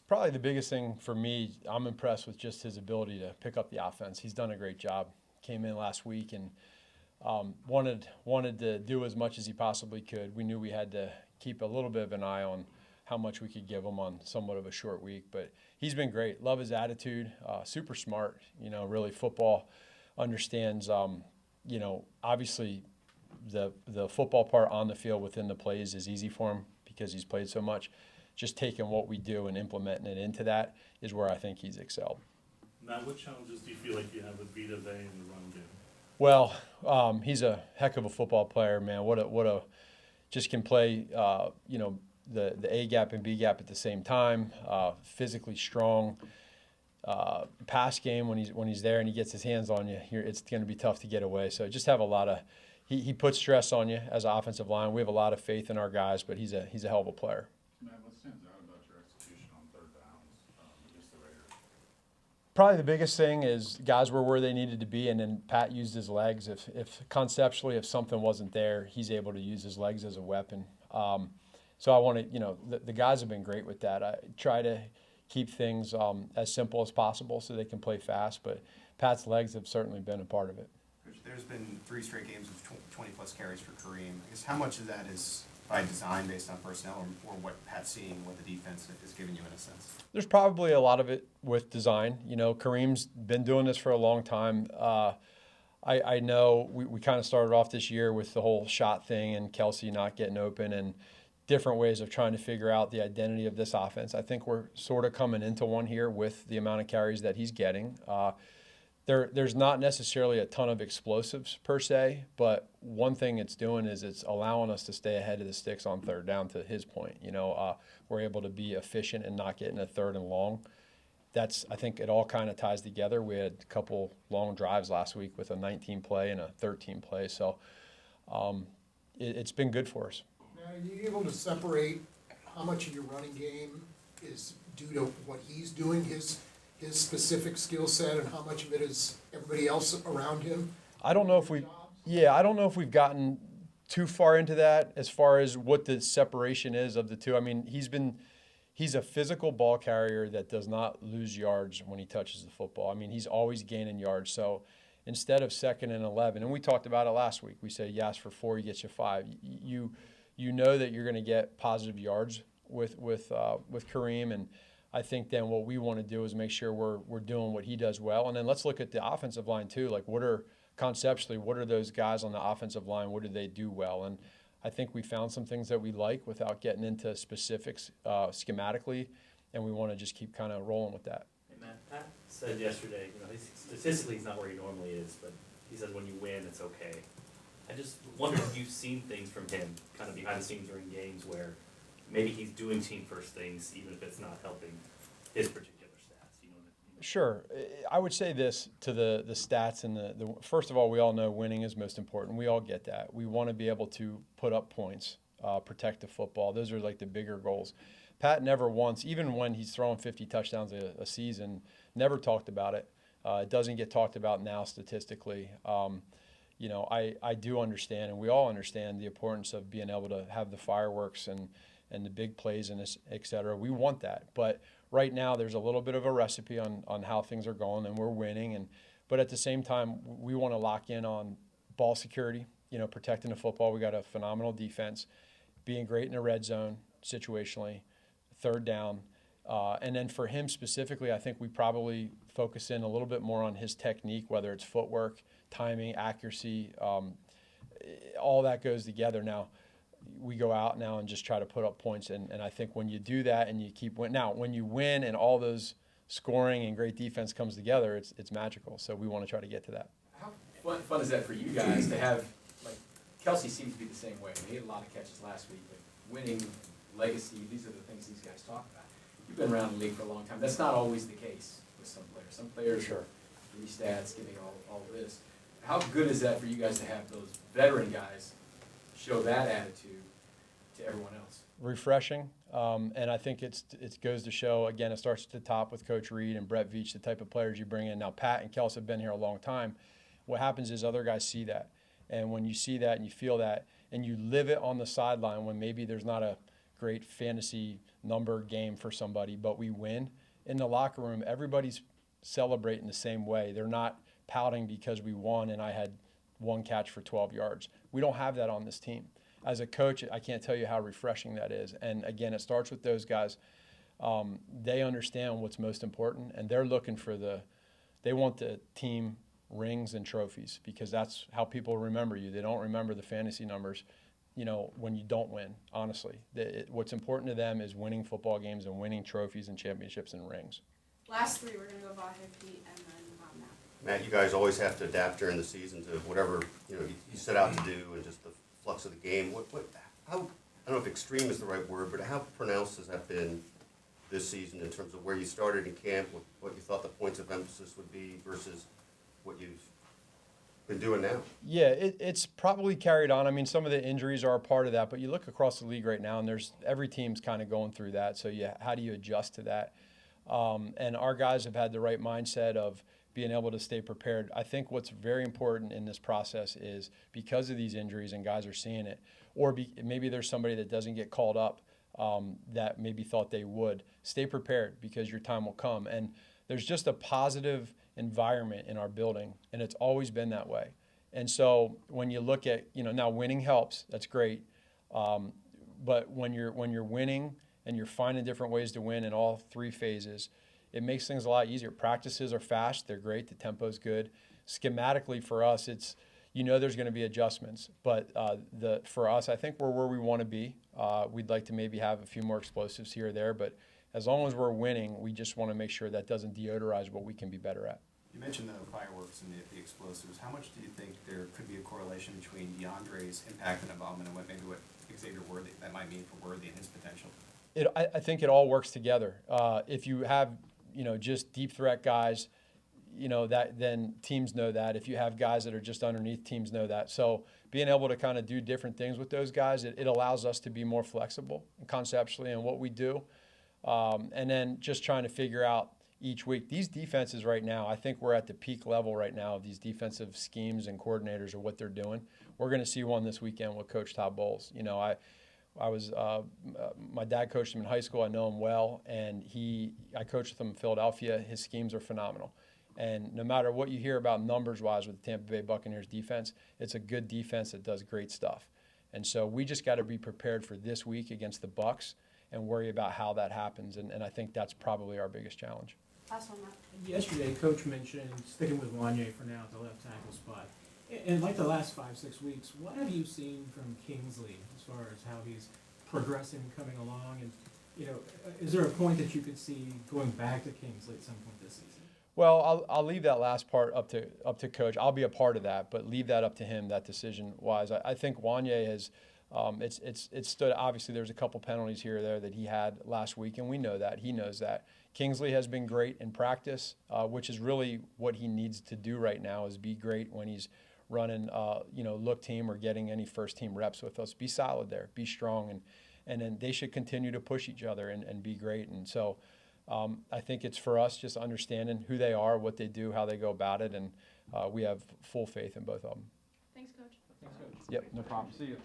Probably the biggest thing for me, I'm impressed with just his ability to pick up the offense. He's done a great job. Came in last week and wanted to do as much as he possibly could. We knew we had to keep a little bit of an eye on how much we could give him on somewhat of a short week. But he's been great. Love his attitude. Super smart. Really football understands. Obviously the football part on the field within the plays is easy for him because he's played so much. Just taking what we do and implementing it into that is where I think he's excelled. Matt, what challenges do you feel like you have with Vita Vea in the run game? Well, he's a heck of a football player, man. Just can play, the A gap and B gap at the same time. Physically strong. Pass game when he's there and he gets his hands on you, it's going to be tough to get away. So just have a lot of he puts stress on you as an offensive line. We have a lot of faith in our guys, but he's a hell of a player. Matt, what stands out about your execution on third downs against the Raiders? Probably the biggest thing is guys were where they needed to be, and then Pat used his legs. If conceptually, if something wasn't there, he's able to use his legs as a weapon. So I want to, the guys have been great with that. I try to keep things as simple as possible so they can play fast, but Pat's legs have certainly been a part of it. There's been 3 straight games of 20-plus carries for Kareem. I guess how much of that is by design based on personnel or what Pat's seeing, what the defense is giving you in a sense? There's probably a lot of it with design. Kareem's been doing this for a long time. I know we kind of started off this year with the whole shot thing and Kelce not getting open and different ways of trying to figure out the identity of this offense. I think we're sort of coming into one here with the amount of carries that he's getting. There's not necessarily a ton of explosives per se, but one thing it's doing is it's allowing us to stay ahead of the sticks on third down, to his point. We're able to be efficient and not getting a third and long. I think it all kind of ties together. We had a couple long drives last week with a 19 play and a 13 play, so it's been good for us. Now, are you able to separate how much of your running game is due to what he's doing, his specific skill set, and how much of it is everybody else around him? I don't know if we've gotten too far into that as far as what the separation is of the two. I mean, he's a physical ball carrier that does not lose yards when he touches the football. I mean, he's always gaining yards. So instead of 2nd and 11, and we talked about it last week, we said, you ask for 4, he gets you 5. You know that you're going to get positive yards with Kareem, and I think then what we want to do is make sure we're doing what he does well. And then let's look at the offensive line too. Like what are those guys on the offensive line? What do they do well? And I think we found some things that we like without getting into specifics schematically, and we want to just keep kind of rolling with that. Hey Matt, Pat said yesterday, statistically he's not where he normally is, but he says when you win, it's okay. I just wonder if you've seen things from him kind of behind the scenes during games where maybe he's doing team first things, even if it's not helping his particular stats. You know what I mean? Sure. I would say this to the stats and the first of all, we all know winning is most important. We all get that. We want to be able to put up points, protect the football. Those are like the bigger goals. Pat never once, even when he's throwing 50 touchdowns a season, never talked about it. It doesn't get talked about now statistically. I do understand, and we all understand the importance of being able to have the fireworks and the big plays and et cetera. We want that. But right now there's a little bit of a recipe on how things are going, and we're winning. But at the same time, we want to lock in on ball security, protecting the football. We got a phenomenal defense, being great in the red zone situationally, third down. And then for him specifically, I think we probably focus in a little bit more on his technique, whether it's footwork, timing, accuracy, all that goes together. Now, we go out now and just try to put up points, and I think when you do that and you keep winning. Now, when you win and all those scoring and great defense comes together, it's magical. So we want to try to get to that. How fun is that for you guys to have, like, Kelce seems to be the same way. He had a lot of catches last week, but winning, legacy, these are the things these guys talk about. You've been around the league for a long time. That's not always the case with some players. Some players are 3 stats, giving all this. How good is that for you guys to have those veteran guys show that attitude to everyone else? Refreshing, and I think it goes to show, again, it starts at the top with Coach Reed and Brett Veach, the type of players you bring in. Now, Pat and Kelce have been here a long time. What happens is other guys see that, and when you see that and you feel that and you live it on the sideline when maybe there's not a great fantasy number game for somebody, but we win. In the locker room, everybody's celebrating the same way. They're not pouting because we won and I had one catch for 12 yards. We don't have that on this team. As a coach, I can't tell you how refreshing that is. And again, it starts with those guys. They understand what's most important, and they're looking for they want the team rings and trophies, because that's how people remember you. They don't remember the fantasy numbers, when you don't win, honestly. What's important to them is winning football games and winning trophies and championships and rings. Last three, we're going to go Vahe, Pete, and then Matt. Matt, you guys always have to adapt during the season to whatever you set out to do, and just the flux of the game. How, I don't know if extreme is the right word, but how pronounced has that been this season in terms of where you started in camp, what you thought the points of emphasis would be versus what you've been doing now? Yeah, it's probably carried on. I mean, some of the injuries are a part of that, but you look across the league right now, and every team's kind of going through that. So how do you adjust to that? And our guys have had the right mindset of being able to stay prepared. I think what's very important in this process is, because of these injuries and guys are seeing it, or maybe there's somebody that doesn't get called up that maybe thought they would, stay prepared, because your time will come. And there's just a positive environment in our building, and it's always been that way. And so when you look at, now winning helps, that's great. But when you're winning and you're finding different ways to win in all three phases, it makes things a lot easier. Practices are fast, they're great, the tempo's good. Schematically for us, it's, there's going to be adjustments. But for us, I think we're where we want to be. We'd like to maybe have a few more explosives here or there, but as long as we're winning, we just want to make sure that doesn't deodorize what we can be better at. You mentioned the fireworks and the explosives. How much do you think there could be a correlation between DeAndre's impact and involvement and what Xavier Worthy, that might mean for Worthy and his potential? I think it all works together. If you have, just deep threat guys, then teams know that. If you have guys that are just underneath, teams know that. So being able to kind of do different things with those guys, it allows us to be more flexible conceptually in what we do. And then just trying to figure out each week. These defenses right now, I think we're at the peak level right now of these defensive schemes and coordinators or what they're doing. We're going to see one this weekend with Coach Todd Bowles. My dad coached him in high school. I know him well, and I coached with him in Philadelphia. His schemes are phenomenal. And no matter what you hear about numbers-wise with the Tampa Bay Buccaneers defense, it's a good defense that does great stuff. And so we just got to be prepared for this week against the Bucs and worry about how that happens. And I think that's probably our biggest challenge. Last one, Matt. Yesterday, Coach mentioned sticking with Wanya for now at the left tackle spot. In like the last 5-6 weeks, what have you seen from Kingsley as far as how he's progressing, coming along? And, is there a point that you could see going back to Kingsley at some point this season? Well, I'll leave that last part up to Coach. I'll be a part of that, but leave that up to him, that decision-wise. I think Wanya has it's stood. Obviously, there's a couple penalties here or there that he had last week, and we know that. He knows that. Kingsley has been great in practice, which is really what he needs to do right now, is be great when he's running, look team or getting any first-team reps with us. Be solid there. Be strong, and then they should continue to push each other and be great. And so I think it's for us just understanding who they are, what they do, how they go about it, and we have full faith in both of them. Thanks, Coach. Thanks, Coach. Yep, no problem. See you.